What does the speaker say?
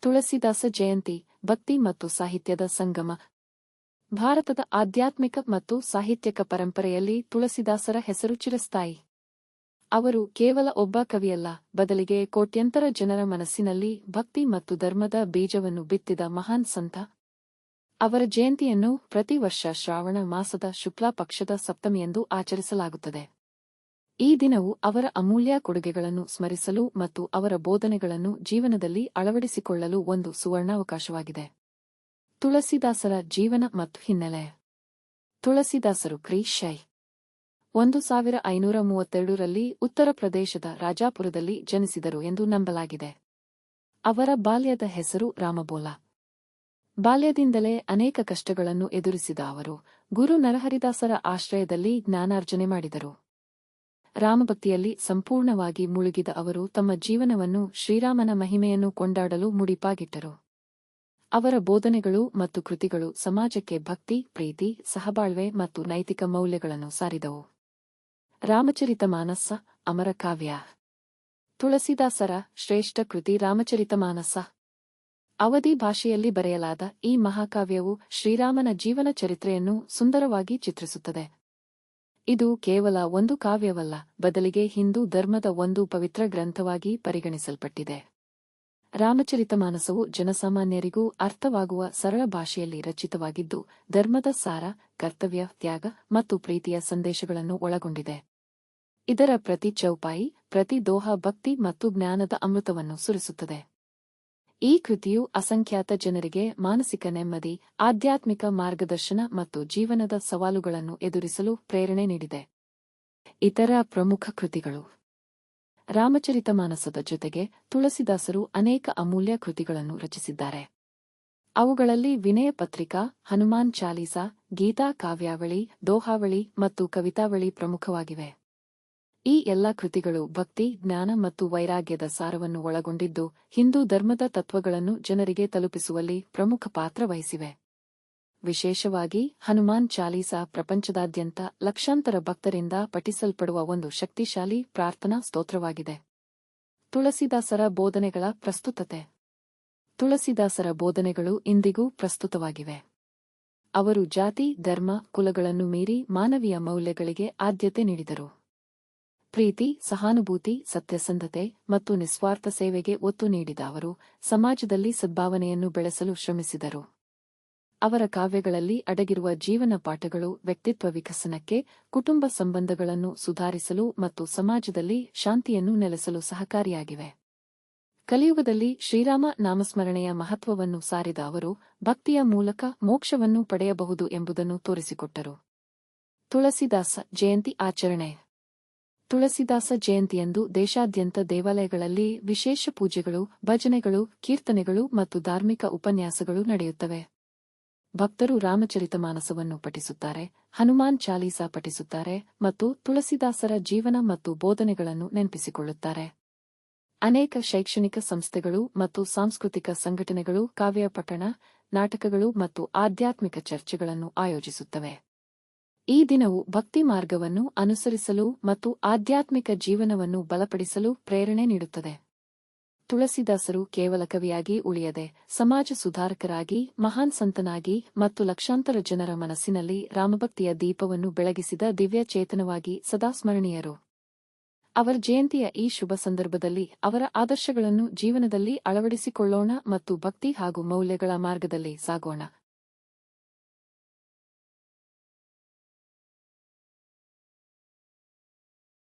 ತುಳಸಿದಾಸ ಜಯಂತಿ ಭಕ್ತಿ ಮತ್ತು ಸಾಹಿತ್ಯದ ಸಂಗಮ. ಭಾರತದ ಆಧ್ಯಾತ್ಮಿಕ ಮತ್ತು ಸಾಹಿತ್ಯಕ ಪರಂಪರೆಯಲ್ಲಿ ತುಳಸಿದಾಸರ ಹೆಸರು ಚಿರಸ್ಥಾಯಿ. ಅವರು ಕೇವಲ ಒಬ್ಬ ಕವಿಯಲ್ಲ, ಬದಲಿಗೆ ಕೋಟ್ಯಂತರ ಜನರ ಮನಸ್ಸಿನಲ್ಲಿ ಭಕ್ತಿ ಮತ್ತು ಧರ್ಮದ ಬೀಜವನ್ನು ಬಿತ್ತಿದ ಮಹಾನ್ ಸಂತ. ಅವರ ಜಯಂತಿಯನ್ನು ಪ್ರತಿ ವರ್ಷ ಶ್ರಾವಣ ಮಾಸದ ಶುಕ್ಲ ಪಕ್ಷದ ಸಪ್ತಮಿಯಂದು ಆಚರಿಸಲಾಗುತ್ತದೆ. ಈ ದಿನವು ಅವರ ಅಮೂಲ್ಯ ಕೊಡುಗೆಗಳನ್ನು ಸ್ಮರಿಸಲು ಮತ್ತು ಅವರ ಬೋಧನೆಗಳನ್ನು ಜೀವನದಲ್ಲಿ ಅಳವಡಿಸಿಕೊಳ್ಳಲು ಒಂದು ಸುವರ್ಣಾವಕಾಶವಾಗಿದೆ. ತುಳಸಿದಾಸರ ಜೀವನ ಮತ್ತು ಹಿನ್ನೆಲೆ. ತುಳಸಿದಾಸರು ಕ್ರಿ.ಶ. 1532ರಲ್ಲಿ ಉತ್ತರ ಪ್ರದೇಶದ ರಾಜಾಪುರದಲ್ಲಿ ಜನಿಸಿದರು ಎಂದು ನಂಬಲಾಗಿದೆ. ಅವರ ಬಾಲ್ಯದ ಹೆಸರು ರಾಮಬೋಲ. ಬಾಲ್ಯದಿಂದಲೇ ಅನೇಕ ಕಷ್ಟಗಳನ್ನು ಎದುರಿಸಿದ ಅವರು ಗುರು ನರಹರಿದಾಸರ ಆಶ್ರಯದಲ್ಲಿ ಜ್ಞಾನಾರ್ಜನೆ ಮಾಡಿದರು. ರಾಮಭಕ್ತಿಯಲ್ಲಿ ಸಂಪೂರ್ಣವಾಗಿ ಮುಳುಗಿದ ಅವರು ತಮ್ಮ ಜೀವನವನ್ನು ಶ್ರೀರಾಮನ ಮಹಿಮೆಯನ್ನು ಕೊಂಡಾಡಲು ಮುಡಿಪಾಗಿಟ್ಟರು. ಅವರ ಬೋಧನೆಗಳು ಮತ್ತು ಕೃತಿಗಳು ಸಮಾಜಕ್ಕೆ ಭಕ್ತಿ, ಪ್ರೀತಿ, ಸಹಬಾಳ್ವೆ ಮತ್ತು ನೈತಿಕ ಮೌಲ್ಯಗಳನ್ನು ಸಾರಿದವು. ರಾಮಚರಿತಮಾನಸ ಅಮರ ಕಾವ್ಯ. ತುಳಸಿದಾಸರ ಶ್ರೇಷ್ಠ ಕೃತಿ ರಾಮಚರಿತಮಾನಸ. ಅವಧಿ ಭಾಷೆಯಲ್ಲಿ ಬರೆಯಲಾದ ಈ ಮಹಾಕಾವ್ಯವು ಶ್ರೀರಾಮನ ಜೀವನ ಚರಿತ್ರೆಯನ್ನು ಸುಂದರವಾಗಿ ಚಿತ್ರಿಸುತ್ತದೆ. ಇದು ಕೇವಲ ಒಂದು ಕಾವ್ಯವಲ್ಲ, ಬದಲಿಗೆ ಹಿಂದೂ ಧರ್ಮದ ಒಂದು ಪವಿತ್ರ ಗ್ರಂಥವಾಗಿ ಪರಿಗಣಿಸಲ್ಪಟ್ಟಿದೆ. ರಾಮಚರಿತಮಾನಸವು ಜನಸಾಮಾನ್ಯರಿಗೂ ಅರ್ಥವಾಗುವ ಸರಳ ಭಾಷೆಯಲ್ಲಿ ರಚಿತವಾಗಿದ್ದು, ಧರ್ಮದ ಸಾರ, ಕರ್ತವ್ಯ, ತ್ಯಾಗ ಮತ್ತು ಪ್ರೀತಿಯ ಸಂದೇಶಗಳನ್ನು ಒಳಗೊಂಡಿದೆ. ಇದರ ಪ್ರತಿ ಚೌಪಾಯಿ, ಪ್ರತಿ ದೋಹ ಭಕ್ತಿ ಮತ್ತು ಜ್ಞಾನದ ಅಮೃತವನ್ನು ಸುರಿಸುತ್ತದೆ. ಈ ಕೃತಿಯು ಅಸಂಖ್ಯಾತ ಜನರಿಗೆ ಮಾನಸಿಕ ನೆಮ್ಮದಿ, ಆಧ್ಯಾತ್ಮಿಕ ಮಾರ್ಗದರ್ಶನ ಮತ್ತು ಜೀವನದ ಸವಾಲುಗಳನ್ನು ಎದುರಿಸಲು ಪ್ರೇರಣೆ ನೀಡಿದೆ. ಇತರ ಪ್ರಮುಖ ಕೃತಿಗಳು. ರಾಮಚರಿತಮಾನಸದ ಜೊತೆಗೆ ತುಳಸಿದಾಸರು ಅನೇಕ ಅಮೂಲ್ಯ ಕೃತಿಗಳನ್ನು ರಚಿಸಿದ್ದಾರೆ. ಅವುಗಳಲ್ಲಿ ವಿನಯ ಪತ್ರಿಕಾ, ಹನುಮಾನ್ ಚಾಲೀಸಾ, ಗೀತಾ ಕಾವ್ಯಾವಳಿ, ದೋಹಾವಳಿ ಮತ್ತು ಕವಿತಾವಳಿ ಪ್ರಮುಖವಾಗಿವೆ. ಈ ಎಲ್ಲ ಕೃತಿಗಳು ಭಕ್ತಿ, ಜ್ಞಾನ ಮತ್ತು ವೈರಾಗ್ಯದ ಸಾರವನ್ನು ಒಳಗೊಂಡಿದ್ದು, ಹಿಂದೂ ಧರ್ಮದ ತತ್ವಗಳನ್ನು ಜನರಿಗೆ ತಲುಪಿಸುವಲ್ಲಿ ಪ್ರಮುಖ ಪಾತ್ರ ವಹಿಸಿವೆ. ವಿಶೇಷವಾಗಿ ಹನುಮಾನ್ ಚಾಲೀಸಾ ಪ್ರಪಂಚದಾದ್ಯಂತ ಲಕ್ಷಾಂತರ ಭಕ್ತರಿಂದ ಪಠಿಸಲ್ಪಡುವ ಒಂದು ಶಕ್ತಿಶಾಲಿ ಪ್ರಾರ್ಥನಾ ಸ್ತೋತ್ರವಾಗಿದೆ. ತುಳಸಿದಾಸರ ಬೋಧನೆಗಳ ಪ್ರಸ್ತುತತೆ. ತುಳಸಿದಾಸರ ಬೋಧನೆಗಳು ಇಂದಿಗೂ ಪ್ರಸ್ತುತವಾಗಿವೆ. ಅವರು ಜಾತಿ, ಧರ್ಮ, ಕುಲಗಳನ್ನು ಮೀರಿ ಮಾನವೀಯ ಮೌಲ್ಯಗಳಿಗೆ ಆದ್ಯತೆ ನೀಡಿದರು. ಪ್ರೀತಿ, ಸಹಾನುಭೂತಿ, ಸತ್ಯಸಂಧತೆ ಮತ್ತು ನಿಸ್ವಾರ್ಥ ಸೇವೆಗೆ ಒತ್ತು ನೀಡಿದ ಅವರು ಸಮಾಜದಲ್ಲಿ ಸದ್ಭಾವನೆಯನ್ನು ಬೆಳೆಸಲು ಶ್ರಮಿಸಿದರು. ಅವರ ಕಾವ್ಯಗಳಲ್ಲಿ ಅಡಗಿರುವ ಜೀವನ ಪಾಠಗಳು ವ್ಯಕ್ತಿತ್ವ ವಿಕಸನಕ್ಕೆ, ಕುಟುಂಬ ಸಂಬಂಧಗಳನ್ನು ಸುಧಾರಿಸಲು ಮತ್ತು ಸಮಾಜದಲ್ಲಿ ಶಾಂತಿಯನ್ನು ನೆಲೆಸಲು ಸಹಕಾರಿಯಾಗಿವೆ. ಕಲಿಯುಗದಲ್ಲಿ ಶ್ರೀರಾಮ ನಾಮಸ್ಮರಣೆಯ ಮಹತ್ವವನ್ನು ಸಾರಿದ ಅವರು ಭಕ್ತಿಯ ಮೂಲಕ ಮೋಕ್ಷವನ್ನು ಪಡೆಯಬಹುದು ಎಂಬುದನ್ನು ತೋರಿಸಿಕೊಟ್ಟರು. ತುಳಸಿದಾಸ ಜಯಂತಿ ಆಚರಣೆ. ತುಳಸಿದಾಸ ಜಯಂತಿಯಂದು ದೇಶಾದ್ಯಂತ ದೇವಾಲಯಗಳಲ್ಲಿ ವಿಶೇಷ ಪೂಜೆಗಳು, ಭಜನೆಗಳು, ಕೀರ್ತನೆಗಳು ಮತ್ತು ಧಾರ್ಮಿಕ ಉಪನ್ಯಾಸಗಳು ನಡೆಯುತ್ತವೆ. ಭಕ್ತರು ರಾಮಚರಿತಮಾನಸವನ್ನು ಪಠಿಸುತ್ತಾರೆ, ಹನುಮಾನ್ ಚಾಲೀಸಾ ಪಠಿಸುತ್ತಾರೆ ಮತ್ತು ತುಳಸಿದಾಸರ ಜೀವನ ಮತ್ತು ಬೋಧನೆಗಳನ್ನು ನೆನಪಿಸಿಕೊಳ್ಳುತ್ತಾರೆ. ಅನೇಕ ಶೈಕ್ಷಣಿಕ ಸಂಸ್ಥೆಗಳು ಮತ್ತು ಸಾಂಸ್ಕೃತಿಕ ಸಂಘಟನೆಗಳು ಕಾವ್ಯ ಪಠಣ, ನಾಟಕಗಳು ಮತ್ತು ಆಧ್ಯಾತ್ಮಿಕ ಚರ್ಚೆಗಳನ್ನು ಆಯೋಜಿಸುತ್ತವೆ. ಈ ದಿನವು ಭಕ್ತಿ ಮಾರ್ಗವನ್ನು ಅನುಸರಿಸಲು ಮತ್ತು ಆಧ್ಯಾತ್ಮಿಕ ಜೀವನವನ್ನು ಬಲಪಡಿಸಲು ಪ್ರೇರಣೆ ನೀಡುತ್ತದೆ. ತುಳಸಿದಾಸರು ಕೇವಲ ಕವಿಯಾಗಿ ಉಳಿಯದೆ ಸಮಾಜ ಸುಧಾರಕರಾಗಿ, ಮಹಾನ್ ಸಂತನಾಗಿ ಮತ್ತು ಲಕ್ಷಾಂತರ ಜನರ ಮನಸ್ಸಿನಲ್ಲಿ ರಾಮಭಕ್ತಿಯ ದೀಪವನ್ನು ಬೆಳಗಿಸಿದ ದಿವ್ಯ ಚೇತನವಾಗಿ ಸದಾ ಸ್ಮರಣೀಯರು. ಅವರ ಜಯಂತಿಯ ಈ ಶುಭ ಸಂದರ್ಭದಲ್ಲಿ ಅವರ ಆದರ್ಶಗಳನ್ನು ಜೀವನದಲ್ಲಿ ಅಳವಡಿಸಿಕೊಳ್ಳೋಣ ಮತ್ತು ಭಕ್ತಿ ಹಾಗೂ ಮೌಲ್ಯಗಳ ಮಾರ್ಗದಲ್ಲಿ ಸಾಗೋಣ.